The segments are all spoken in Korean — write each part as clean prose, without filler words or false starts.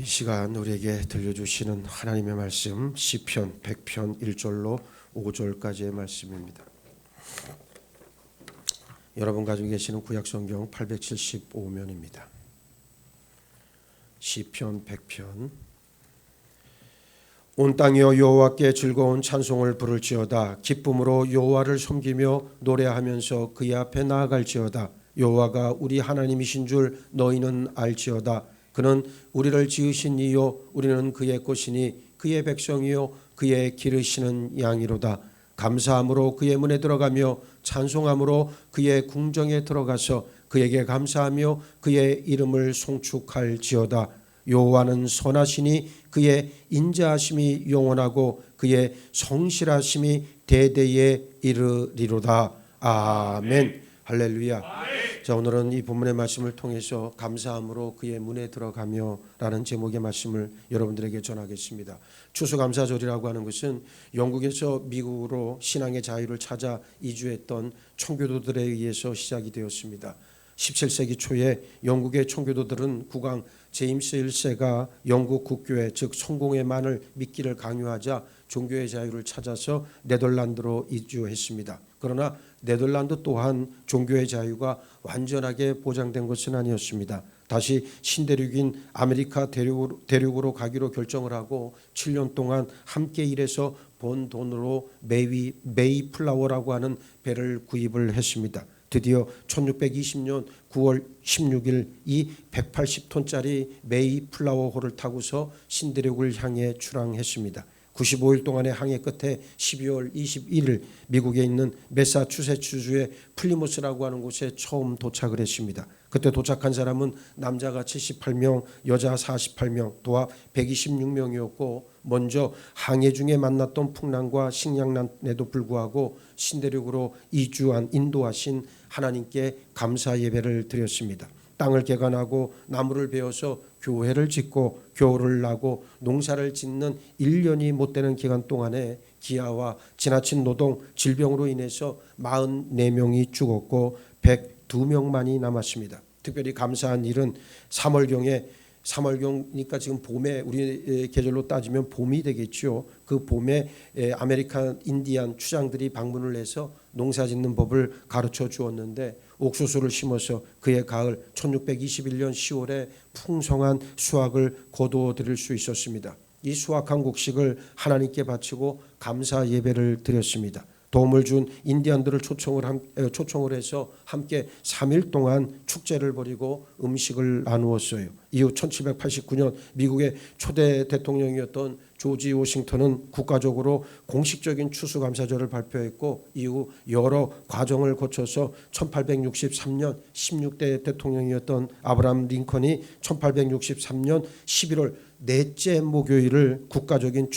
이 시간 우리에게 들려주시는 하나님의 말씀 시편 100편 1절로 5절까지의 말씀입니다. 여러분 가지고 계시는 구약성경 875면입니다. 시편 100편. 온 땅이여 여호와께 즐거운 찬송을 부를지어다. 기쁨으로 여호와를 섬기며 노래하면서 그의 앞에 나아갈지어다. 여호와가 우리 하나님이신 줄 너희는 알지어다. 그는 우리를 지으신 이요 우리는 그의 것이니 그의 백성이요 그의 기르시는 양이로다. 감사함으로 그의 문에 들어가며 찬송함으로 그의 궁정에 들어가서 그에게 감사하며 그의 이름을 송축할지어다. 여호와는 선하시니 그의 인자하심이 영원하고 그의 성실하심이 대대에 이르리로다. 아멘. 할렐루야. 자, 오늘은 이 본문의 말씀을 통해서 감사함으로 그의 문에 들어가며 라는 제목의 말씀을 여러분들에게 전하겠습니다. 추수감사절이라고 하는 것은 영국에서 미국으로 신앙의 자유를 찾아 이주했던 청교도들에 의해서 시작이 되었습니다. 17세기 초에 영국의 청교도들은 국왕 제임스 1세가 영국 국교회 즉 성공회만을 믿기를 강요하자 종교의 자유를 찾아서 네덜란드로 이주했습니다. 그러나 네덜란드 또한 종교의 자유가 완전하게 보장된 것은 아니었습니다. 다시 신대륙인 아메리카 대륙으로 가기로 결정을 하고 7년 동안 함께 일해서 번 돈으로 메이플라워라고 하는 배를 구입을 했습니다. 드디어 1620년 9월 16일 이 180톤짜리 메이플라워호를 타고서 신대륙을 향해 출항했습니다. 95일 동안의 항해 끝에 12월 21일 미국에 있는 매사추세츠주의 플리모스라고 하는 곳에 처음 도착을 했습니다. 그때 도착한 사람은 남자가 78명, 여자 48명, 도합 126명이었고 먼저 항해 중에 만났던 풍랑과 식량난에도 불구하고 신대륙으로 이주한 인도하신 하나님께 감사 예배를 드렸습니다. 땅을 개간하고 나무를 베어서 교회를 짓고 겨울을 나고 농사를 짓는 1년이 못 되는 기간 동안에 기아와 지나친 노동, 질병으로 인해서 44명이 죽었고 102명만이 남았습니다. 특별히 감사한 일은 3월경이니까 지금 봄에 우리 계절로 따지면 봄이 되겠죠. 그 봄에 아메리칸 인디안 추장들이 방문을 해서 농사 짓는 법을 가르쳐 주었는데 옥수수를 심어서 그해 가을 1621년 10월에 풍성한 수확을 거두어 드릴 수 있었습니다. 이 수확한 곡식을 하나님께 바치고 감사 예배를 드렸습니다. 도움을 준 인디안들을 초청을 해서 함께 3일 동안 축제를 벌이고 음식을 나누었어요. 이후 1789년 미국의 초대 대통령이었던 조지 워싱턴은 국가적으로 공식적인 추수감사절을 발표했고 이후 여러 과정을 거쳐서 1863년 16대 대통령이었던 아브라함 링컨이 1863년 11월 넷째 목요일을 국가적인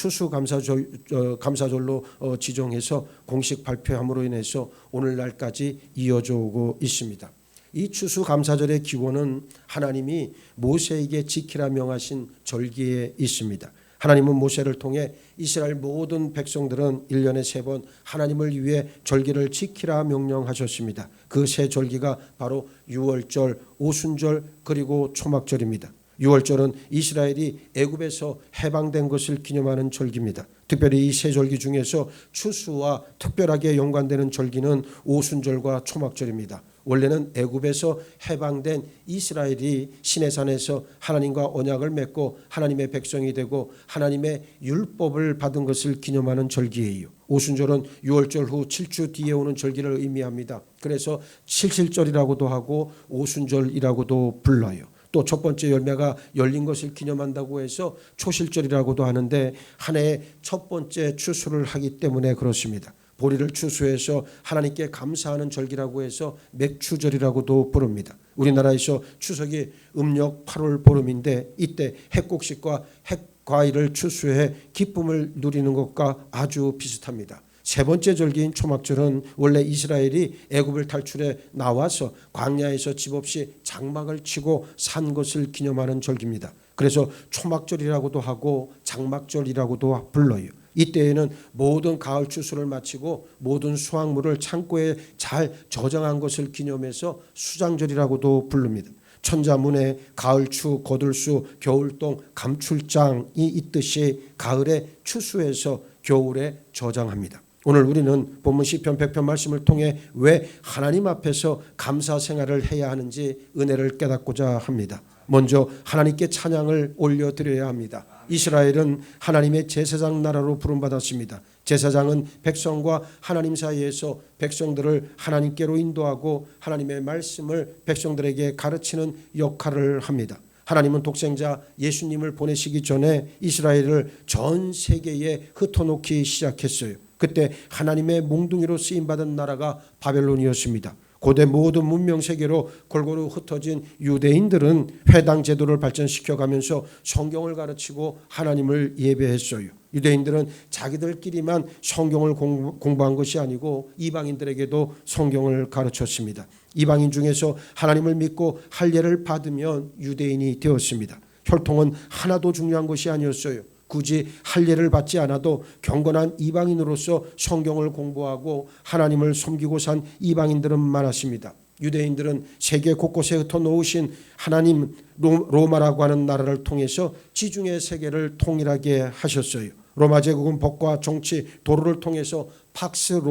감사절로 지정해서 공식 발표함으로 인해서 오늘날까지 이어져 오고 있습니다. 이 추수감사절의 기원은 하나님이 모세에게 지키라 명하신 절기에 있습니다. 하나님은 모세를 통해 이스라엘 모든 백성들은 1년에 3번 하나님을 위해 절기를 지키라 명령하셨습니다. 그 세 절기가 바로 유월절, 오순절 그리고 초막절입니다. 유월절은 이스라엘이 애굽에서 해방된 것을 기념하는 절기입니다. 특별히 이 세 절기 중에서 추수와 특별하게 연관되는 절기는 오순절과 초막절입니다. 원래는 애굽에서 해방된 이스라엘이 시내산에서 하나님과 언약을 맺고 하나님의 백성이 되고 하나님의 율법을 받은 것을 기념하는 절기예요. 오순절은 유월절 후 7주 뒤에 오는 절기를 의미합니다. 그래서 칠칠절이라고도 하고 오순절이라고도 불러요. 또 첫 번째 열매가 열린 것을 기념한다고 해서 초실절이라고도 하는데 한 해의 첫 번째 추수를 하기 때문에 그렇습니다. 보리를 추수해서 하나님께 감사하는 절기라고 해서 맥추절이라고도 부릅니다. 우리나라에서 추석이 음력 8월 보름인데 이때 핵곡식과 핵과일을 추수해 기쁨을 누리는 것과 아주 비슷합니다. 세 번째 절기인 초막절은 원래 이스라엘이 애굽을 탈출해 나와서 광야에서 집 없이 장막을 치고 산 것을 기념하는 절기입니다. 그래서 초막절이라고도 하고 장막절이라고도 불러요. 이때에는 모든 가을 추수를 마치고 모든 수확물을 창고에 잘 저장한 것을 기념해서 수장절이라고도 부릅니다. 천자문에 가을추, 거들수, 겨울동, 감출장이 있듯이 가을에 추수해서 겨울에 저장합니다. 오늘 우리는 본문 시편 100편 말씀을 통해 왜 하나님 앞에서 감사 생활을 해야 하는지 은혜를 깨닫고자 합니다. 먼저 하나님께 찬양을 올려드려야 합니다. 이스라엘은 하나님의 제사장 나라로 부름받았습니다. 제사장은 백성과 하나님 사이에서 백성들을 하나님께로 인도하고 하나님의 말씀을 백성들에게 가르치는 역할을 합니다. 하나님은 독생자 예수님을 보내시기 전에 이스라엘을 전 세계에 흩어놓기 시작했어요. 그때 하나님의 몽둥이로 쓰임받은 나라가 바벨론이었습니다. 고대 모든 문명 세계로 골고루 흩어진 유대인들은 회당 제도를 발전시켜가면서 성경을 가르치고 하나님을 예배했어요. 유대인들은 자기들끼리만 성경을 공부한 것이 아니고 이방인들에게도 성경을 가르쳤습니다. 이방인 중에서 하나님을 믿고 할례를 받으면 유대인이 되었습니다. 혈통은 하나도 중요한 것이 아니었어요. 굳이 할례를 받지 않아도 경건한 이방인으로서 성경을 공부하고 하나님을 섬기고 산 이방인들은 많았습니다. 유대인들은 세계 곳곳에 흩어놓으신 하나님 로마라고 하는 나라를 통해서 지중해 세계를 통일하게 하셨어요. 로마 제국은 법과 정치, 도로를 통해서 팍스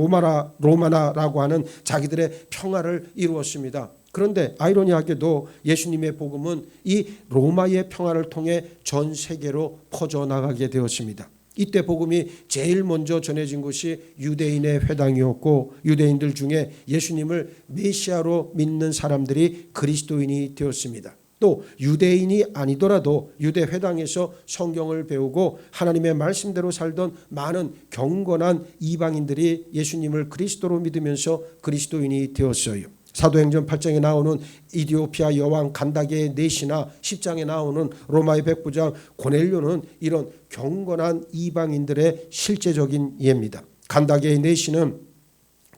로마나라고 하는 자기들의 평화를 이루었습니다. 그런데 아이러니하게도 예수님의 복음은 이 로마의 평화를 통해 전 세계로 퍼져나가게 되었습니다. 이때 복음이 제일 먼저 전해진 것이 유대인의 회당이었고 유대인들 중에 예수님을 메시아로 믿는 사람들이 그리스도인이 되었습니다. 또 유대인이 아니더라도 유대 회당에서 성경을 배우고 하나님의 말씀대로 살던 많은 경건한 이방인들이 예수님을 그리스도로 믿으면서 그리스도인이 되었어요. 사도행전 8장에 나오는 이디오피아 여왕 간다게의 넷이나 10장에 나오는 로마의 백부장 고넬료는 이런 경건한 이방인들의 실제적인 예입니다. 간다게의 넷이는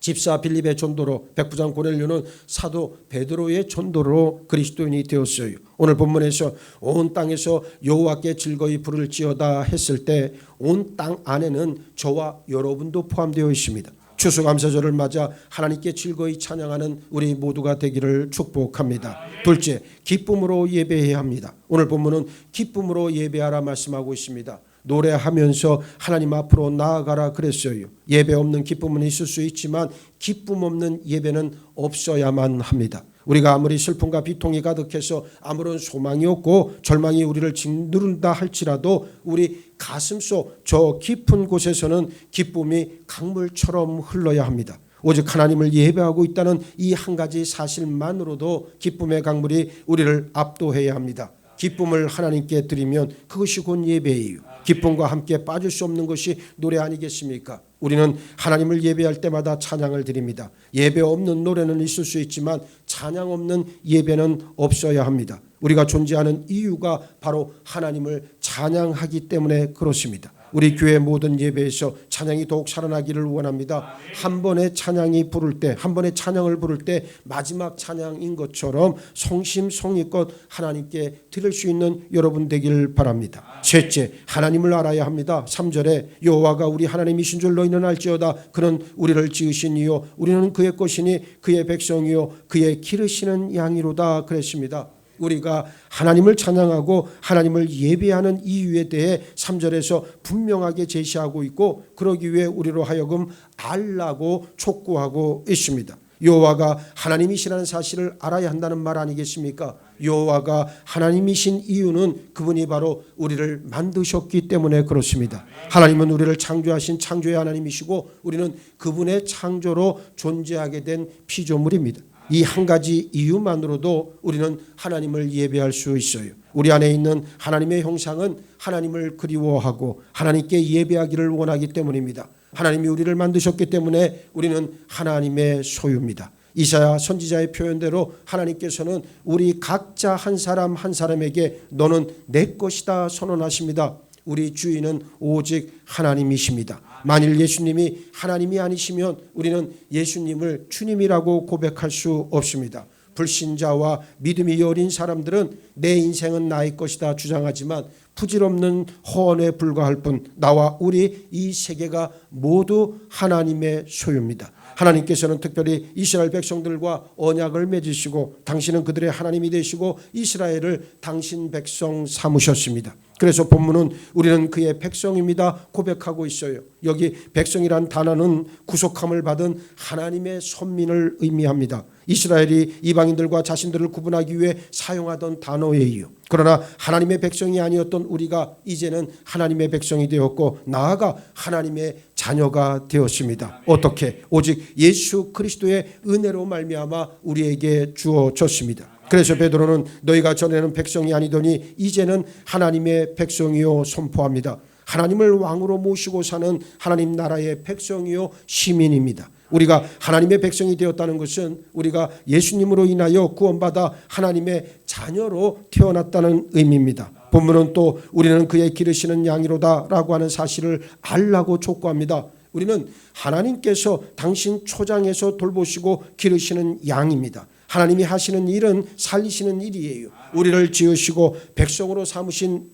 집사 빌립의 전도로, 백부장 고넬료는 사도 베드로의 전도로 그리스도인이 되었어요. 오늘 본문에서 온 땅에서 여호와께 즐거이 부를지어다 했을 때 온 땅 안에는 저와 여러분도 포함되어 있습니다. 추수감사절을 맞아 하나님께 즐거이 찬양하는 우리 모두가 되기를 축복합니다. 둘째, 기쁨으로 예배해야 합니다. 오늘 본문은 기쁨으로 예배하라 말씀하고 있습니다. 노래하면서 하나님 앞으로 나아가라 그랬어요. 예배 없는 기쁨은 있을 수 있지만 기쁨 없는 예배는 없어야만 합니다. 우리가 아무리 슬픔과 비통이 가득해서 아무런 소망이 없고 절망이 우리를 짓누른다 할지라도 우리 가슴속 저 깊은 곳에서는 기쁨이 강물처럼 흘러야 합니다. 오직 하나님을 예배하고 있다는 이 한 가지 사실만으로도 기쁨의 강물이 우리를 압도해야 합니다. 기쁨을 하나님께 드리면 그것이 곧 예배예요. 기쁨과 함께 빠질 수 없는 것이 노래 아니겠습니까? 우리는 하나님을 예배할 때마다 찬양을 드립니다. 예배 없는 노래는 있을 수 있지만 찬양 없는 예배는 없어야 합니다. 우리가 존재하는 이유가 바로 하나님을 찬양하기 때문에 그렇습니다. 우리 교회 모든 예배에서 찬양이 더욱 살아나기를 원합니다. 한 번의 찬양이 부를 때, 한 번의 찬양을 부를 때 마지막 찬양인 것처럼 성심성의껏 하나님께 드릴 수 있는 여러분 되길 바랍니다. 셋째, 하나님을 알아야 합니다. 3절에 여호와가 우리 하나님이신 줄 너희는 알지어다. 그는 우리를 지으신 이요 우리는 그의 것이니 그의 백성이요 그의 기르시는 양이로다 그랬습니다. 우리가 하나님을 찬양하고 하나님을 예배하는 이유에 대해 3절에서 분명하게 제시하고 있고 그러기 위해 우리로 하여금 알라고 촉구하고 있습니다. 여호와가 하나님이시라는 사실을 알아야 한다는 말 아니겠습니까? 여호와가 하나님이신 이유는 그분이 바로 우리를 만드셨기 때문에 그렇습니다. 하나님은 우리를 창조하신 창조의 하나님이시고 우리는 그분의 창조로 존재하게 된 피조물입니다. 이 한 가지 이유만으로도 우리는 하나님을 예배할 수 있어요. 우리 안에 있는 하나님의 형상은 하나님을 그리워하고 하나님께 예배하기를 원하기 때문입니다. 하나님이 우리를 만드셨기 때문에 우리는 하나님의 소유입니다. 이사야 선지자의 표현대로 하나님께서는 우리 각자 한 사람 한 사람에게 너는 내 것이다 선언하십니다. 우리 주인은 오직 하나님이십니다. 만일 예수님이 하나님이 아니시면 우리는 예수님을 주님이라고 고백할 수 없습니다. 불신자와 믿음이 여린 사람들은 내 인생은 나의 것이다 주장하지만 부질없는 허언에 불과할 뿐 나와 우리 이 세계가 모두 하나님의 소유입니다. 하나님께서는 특별히 이스라엘 백성들과 언약을 맺으시고 당신은 그들의 하나님이 되시고 이스라엘을 당신 백성 삼으셨습니다. 그래서 본문은 우리는 그의 백성입니다 고백하고 있어요. 여기 백성이란 단어는 구속함을 받은 하나님의 선민을 의미합니다. 이스라엘이 이방인들과 자신들을 구분하기 위해 사용하던 단어예요. 그러나 하나님의 백성이 아니었던 우리가 이제는 하나님의 백성이 되었고 나아가 하나님의 자녀가 되었습니다. 어떻게? 오직 예수 그리스도의 은혜로 말미암아 우리에게 주어졌습니다. 그래서 베드로는 너희가 전에는 백성이 아니더니 이제는 하나님의 백성이요 선포합니다. 하나님을 왕으로 모시고 사는 하나님 나라의 백성이요 시민입니다. 우리가 하나님의 백성이 되었다는 것은 우리가 예수님으로 인하여 구원받아 하나님의 자녀로 태어났다는 의미입니다. 본문은 또 우리는 그의 기르시는 양이로다 라고 하는 사실을 알라고 촉구합니다. 우리는 하나님께서 당신 초장에서 돌보시고 기르시는 양입니다. 하나님이 하시는 일은 살리시는 일이에요. 우리를 지으시고 백성으로 삼으신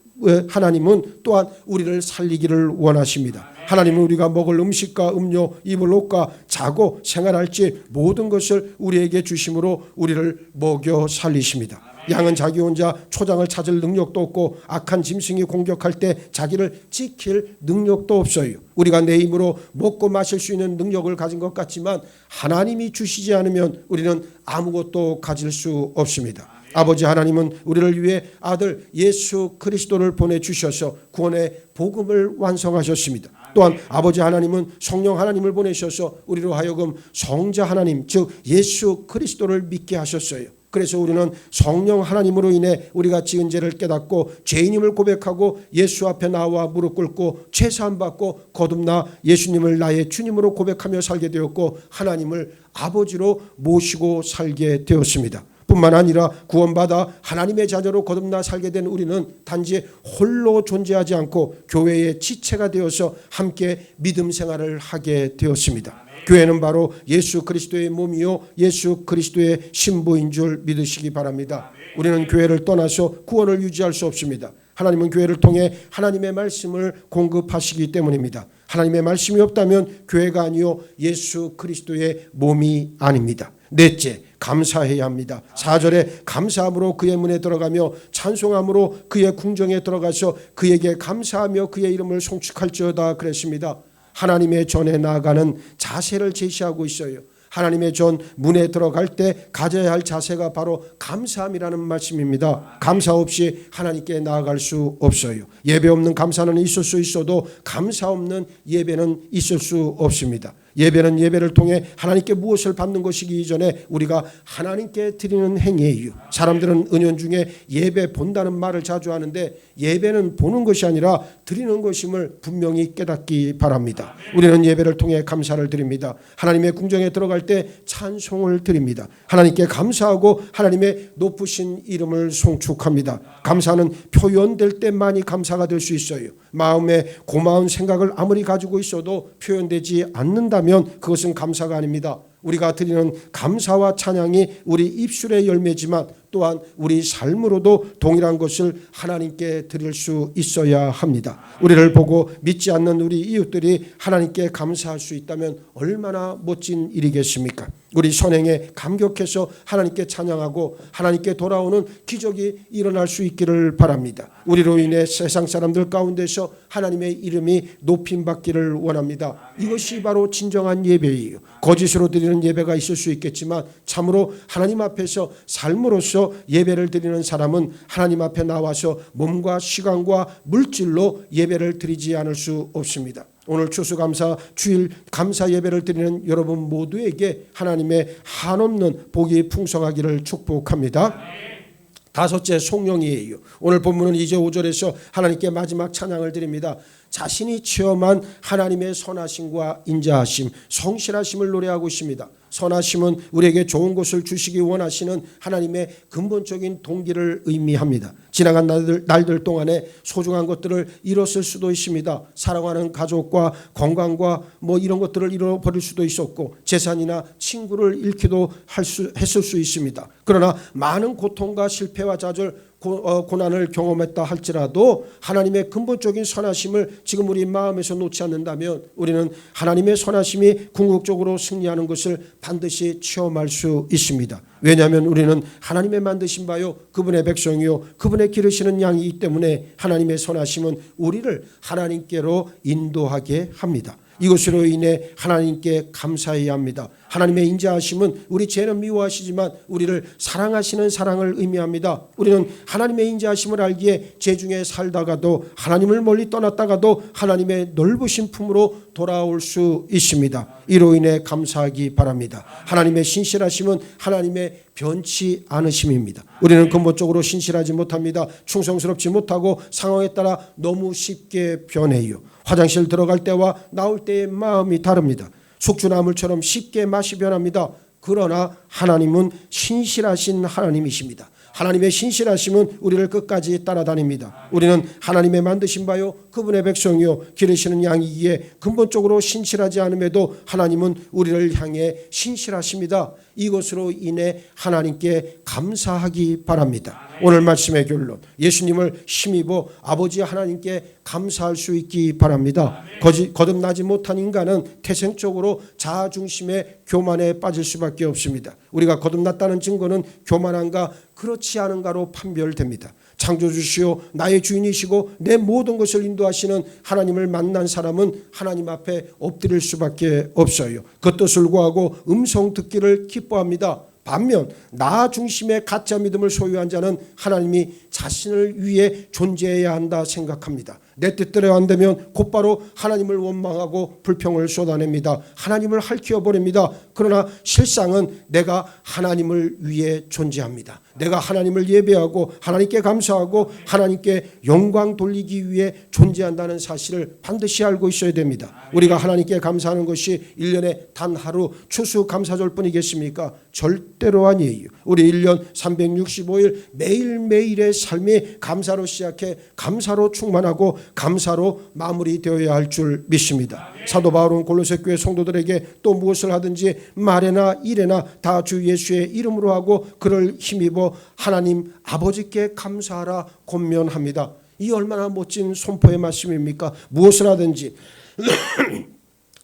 하나님은 또한 우리를 살리기를 원하십니다. 하나님은 우리가 먹을 음식과 음료, 입을 옷과 자고 생활할지 모든 것을 우리에게 주심으로 우리를 먹여 살리십니다. 양은 자기 혼자 초장을 찾을 능력도 없고 악한 짐승이 공격할 때 자기를 지킬 능력도 없어요. 우리가 내 힘으로 먹고 마실 수 있는 능력을 가진 것 같지만 하나님이 주시지 않으면 우리는 아무것도 가질 수 없습니다. 아버지 하나님은 우리를 위해 아들 예수 그리스도를 보내주셔서 구원의 복음을 완성하셨습니다. 또한 아버지 하나님은 성령 하나님을 보내셔서 우리로 하여금 성자 하나님 즉 예수 그리스도를 믿게 하셨어요. 그래서 우리는 성령 하나님으로 인해 우리가 지은 죄를 깨닫고 죄인임을 고백하고 예수 앞에 나와 무릎 꿇고 죄사함 받고 거듭나 예수님을 나의 주님으로 고백하며 살게 되었고 하나님을 아버지로 모시고 살게 되었습니다. 뿐만 아니라 구원받아 하나님의 자녀로 거듭나 살게 된 우리는 단지 홀로 존재하지 않고 교회의 지체가 되어서 함께 믿음 생활을 하게 되었습니다. 교회는 바로 예수 그리스도의 몸이요 예수 그리스도의 신부인 줄 믿으시기 바랍니다. 우리는 교회를 떠나서 구원을 유지할 수 없습니다. 하나님은 교회를 통해 하나님의 말씀을 공급하시기 때문입니다. 하나님의 말씀이 없다면 교회가 아니요 예수 그리스도의 몸이 아닙니다. 넷째, 감사해야 합니다. 4절에 감사함으로 그의 문에 들어가며 찬송함으로 그의 궁정에 들어가서 그에게 감사하며 그의 이름을 송축할지어다 그랬습니다. 하나님의 전에 나아가는 자세를 제시하고 있어요. 하나님의 전 문에 들어갈 때 가져야 할 자세가 바로 감사함이라는 말씀입니다. 감사 없이 하나님께 나아갈 수 없어요. 예배 없는 감사는 있을 수 있어도 감사 없는 예배는 있을 수 없습니다. 예배는 예배를 통해 하나님께 무엇을 받는 것이기 이전에 우리가 하나님께 드리는 행위예요. 사람들은 은연중에 예배 본다는 말을 자주 하는데 예배는 보는 것이 아니라 드리는 것임을 분명히 깨닫기 바랍니다. 우리는 예배를 통해 감사를 드립니다. 하나님의 궁정에 들어갈 때 찬송을 드립니다. 하나님께 감사하고 하나님의 높으신 이름을 송축합니다. 감사는 표현될 때만이 감사가 될 수 있어요. 마음에 고마운 생각을 아무리 가지고 있어도 표현되지 않는다면 그것은 감사가 아닙니다. 우리가 드리는 감사와 찬양이 우리 입술의 열매지만 또한 우리 삶으로도 동일한 것을 하나님께 드릴 수 있어야 합니다. 우리를 보고 믿지 않는 우리 이웃들이 하나님께 감사할 수 있다면 얼마나 멋진 일이겠습니까? 우리 선행에 감격해서 하나님께 찬양하고 하나님께 돌아오는 기적이 일어날 수 있기를 바랍니다. 우리로 인해 세상 사람들 가운데서 하나님의 이름이 높임받기를 원합니다. 이것이 바로 진정한 예배예요. 거짓으로 드리는 예배가 있을 수 있겠지만 참으로 하나님 앞에서 삶으로서 예배를 드리는 사람은 하나님 앞에 나와서 몸과 시간과 물질로 예배를 드리지 않을 수 없습니다. 오늘 추수감사 주일 감사 예배를 드리는 여러분 모두에게 하나님의 한없는 복이 풍성하기를 축복합니다. 다섯째, 송영이에요. 오늘 본문은 2절 5절에서 하나님께 마지막 찬양을 드립니다. 자신이 체험한 하나님의 선하심과 인자하심, 성실하심을 노래하고 있습니다. 선하심은 우리에게 좋은 것을 주시기 원하시는 하나님의 근본적인 동기를 의미합니다. 지나간 날들 동안에 소중한 것들을 잃었을 수도 있습니다. 사랑하는 가족과 건강과 이런 것들을 잃어버릴 수도 있었고, 재산이나 친구를 잃기도 했을 수 있습니다. 그러나 많은 고통과 실패와 좌절, 고난을 경험했다 할지라도 하나님의 근본적인 선하심을 지금 우리 마음에서 놓지 않는다면 우리는 하나님의 선하심이 궁극적으로 승리하는 것을 반드시 체험할 수 있습니다. 왜냐하면 우리는 하나님의 만드신 바요 그분의 백성이요 그분의 기르시는 양이기 때문에 하나님의 선하심은 우리를 하나님께로 인도하게 합니다. 이것으로 인해 하나님께 감사해야 합니다. 하나님의 인자하심은 우리 죄는 미워하시지만 우리를 사랑하시는 사랑을 의미합니다. 우리는 하나님의 인자하심을 알기에 죄 중에 살다가도 하나님을 멀리 떠났다가도 하나님의 넓으신 품으로 돌아올 수 있습니다. 이로 인해 감사하기 바랍니다. 하나님의 신실하심은 하나님의 변치 않으심입니다. 우리는 근본적으로 신실하지 못합니다. 충성스럽지 못하고 상황에 따라 너무 쉽게 변해요. 화장실 들어갈 때와 나올 때의 마음이 다릅니다. 숙주나물처럼 쉽게 맛이 변합니다. 그러나 하나님은 신실하신 하나님이십니다. 하나님의 신실하심은 우리를 끝까지 따라다닙니다. 우리는 하나님의 만드신 바요 그분의 백성이요 기르시는 양이기에 근본적으로 신실하지 않음에도 하나님은 우리를 향해 신실하십니다. 이것으로 인해 하나님께 감사하기 바랍니다. 오늘 말씀의 결론, 예수님을 힘입어 아버지 하나님께 감사할 수 있기 바랍니다. 거듭나지 못한 인간은 태생적으로 자아중심의 교만에 빠질 수밖에 없습니다. 우리가 거듭났다는 증거는 교만한가 그렇지 않은가로 판별됩니다. 창조주시오 나의 주인이시고 내 모든 것을 인도하시는 하나님을 만난 사람은 하나님 앞에 엎드릴 수밖에 없어요. 그 뜻을 구하고 음성 듣기를 기뻐합니다. 반면 나 중심의 가짜 믿음을 소유한 자는 하나님이 자신을 위해 존재해야 한다 생각합니다. 내 뜻대로 안 되면 곧바로 하나님을 원망하고 불평을 쏟아냅니다. 하나님을 핥혀버립니다. 그러나 실상은 내가 하나님을 위해 존재합니다. 내가 하나님을 예배하고 하나님께 감사하고 하나님께 영광 돌리기 위해 존재한다는 사실을 반드시 알고 있어야 됩니다. 우리가 하나님께 감사하는 것이 1년에 단 하루 추수감사절 뿐이겠습니까? 절대로 아니에요. 우리 1년 365일 매일매일의 삶이 감사로 시작해 감사로 충만하고 감사로 마무리되어야 할 줄 믿습니다. 사도 바울은 골로새 교회 성도들에게 또 무엇을 하든지 말에나 일에나 다 주 예수의 이름으로 하고 그를 힘입어 하나님 아버지께 감사하라 권면합니다. 이 얼마나 멋진 선포의 말씀입니까? 무엇을 하든지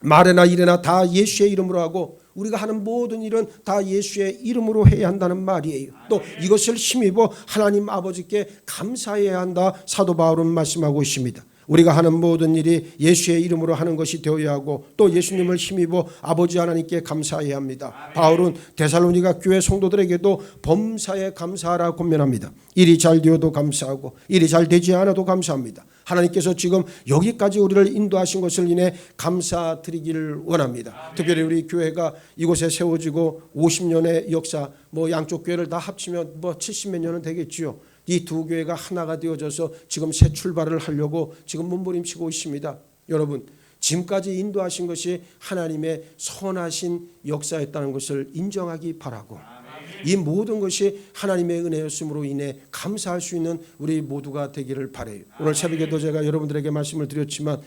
말에나 일에나 다 예수의 이름으로 하고 우리가 하는 모든 일은 다 예수의 이름으로 해야 한다는 말이에요. 또 이것을 힘입어 하나님 아버지께 감사해야 한다 사도 바울은 말씀하고 있습니다. 우리가 하는 모든 일이 예수의 이름으로 하는 것이 되어야 하고 또 예수님을 힘입어 아버지 하나님께 감사해야 합니다. 바울은 데살로니가 교회 성도들에게도 범사에 감사하라 권면합니다. 일이 잘 되어도 감사하고 일이 잘 되지 않아도 감사합니다. 하나님께서 지금 여기까지 우리를 인도하신 것을 인해 감사드리기를 원합니다. 특별히 우리 교회가 이곳에 세워지고 50년의 역사, 양쪽 교회를 다 합치면 70몇 년은 되겠지요. 이 두 교회가 하나가 되어져서 지금 새 출발을 하려고 지금 몸부림치고 있습니다. 여러분, 지금까지 인도하신 것이 하나님의 선하신 역사였다는 것을 인정하기 바라고 이 모든 것이 하나님의 은혜였음으로 인해 감사할 수 있는 우리 모두가 되기를 바라요. 오늘 새벽에도 제가 여러분들에게 말씀을 드렸지만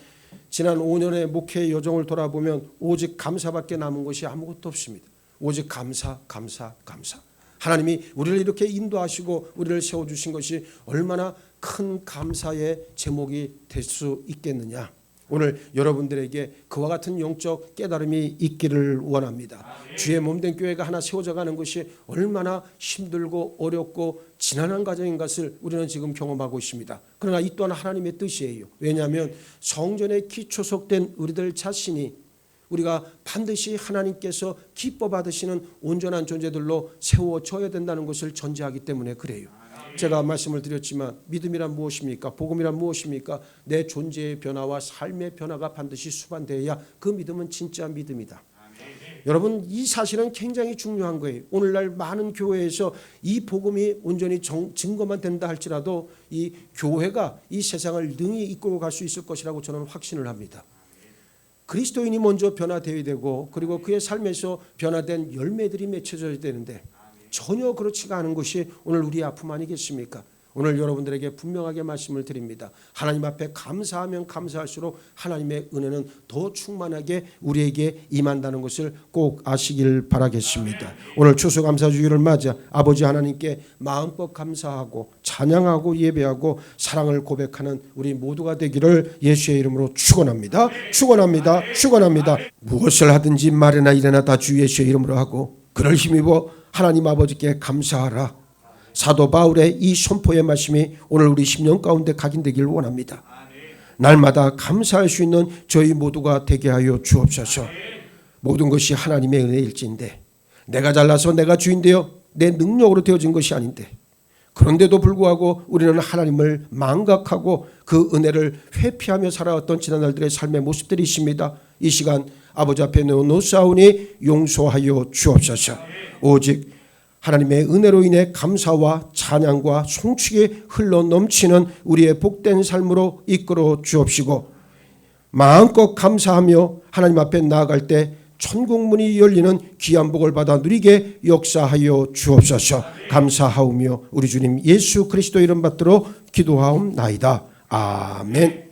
지난 5년의 목회 여정을 돌아보면 오직 감사밖에 남은 것이 아무것도 없습니다. 오직 감사, 감사, 감사. 하나님이 우리를 이렇게 인도하시고 우리를 세워주신 것이 얼마나 큰 감사의 제목이 될 수 있겠느냐. 오늘 여러분들에게 그와 같은 영적 깨달음이 있기를 원합니다. 주의 몸된 교회가 하나 세워져 가는 것이 얼마나 힘들고 어렵고 지난한 과정인 것을 우리는 지금 경험하고 있습니다. 그러나 이 또한 하나님의 뜻이에요. 왜냐하면 성전에 기초석된 우리들 자신이 우리가 반드시 하나님께서 기뻐 받으시는 온전한 존재들로 세워져야 된다는 것을 전제하기 때문에 그래요. 제가 말씀을 드렸지만 믿음이란 무엇입니까? 복음이란 무엇입니까? 내 존재의 변화와 삶의 변화가 반드시 수반되어야 그 믿음은 진짜 믿음이다. 여러분, 이 사실은 굉장히 중요한 거예요. 오늘날 많은 교회에서 이 복음이 온전히 증거만 된다 할지라도 이 교회가 이 세상을 능히 이끌고 갈 수 있을 것이라고 저는 확신을 합니다. 그리스도인이 먼저 변화되어야 되고, 그리고 그의 삶에서 변화된 열매들이 맺혀져야 되는데 전혀 그렇지가 않은 것이 오늘 우리의 아픔 아니겠습니까? 오늘 여러분들에게 분명하게 말씀을 드립니다. 하나님 앞에 감사하면 감사할수록 하나님의 은혜는 더 충만하게 우리에게 임한다는 것을 꼭 아시길 바라겠습니다. 오늘 추수감사주일을 맞아 아버지 하나님께 마음껏 감사하고 찬양하고 예배하고 사랑을 고백하는 우리 모두가 되기를 예수의 이름으로 축원합니다. 축원합니다. 축원합니다. 무엇을 하든지 말이나 일이나 다 주 예수의 이름으로 하고 그를 힘입어 하나님 아버지께 감사하라. 사도 바울의 이 선포의 말씀이 오늘 우리 심령 가운데 각인되기를 원합니다. 날마다 감사할 수 있는 저희 모두가 되게 하여 주옵소서. 모든 것이 하나님의 은혜일진데 내가 잘나서 내가 주인되어 내 능력으로 되어진 것이 아닌데, 그런데도 불구하고 우리는 하나님을 망각하고 그 은혜를 회피하며 살아왔던 지난날들의 삶의 모습들이 있습니다. 이 시간 아버지 앞에 놓사오니 용서하여 주옵소서. 오직 하나님의 은혜로 인해 감사와 찬양과 송축이 흘러 넘치는 우리의 복된 삶으로 이끌어 주옵시고, 마음껏 감사하며 하나님 앞에 나아갈 때 천국문이 열리는 귀한 복을 받아 누리게 역사하여 주옵소서. 감사하오며 우리 주님 예수 그리스도 이름 받들어 기도하옵나이다. 아멘.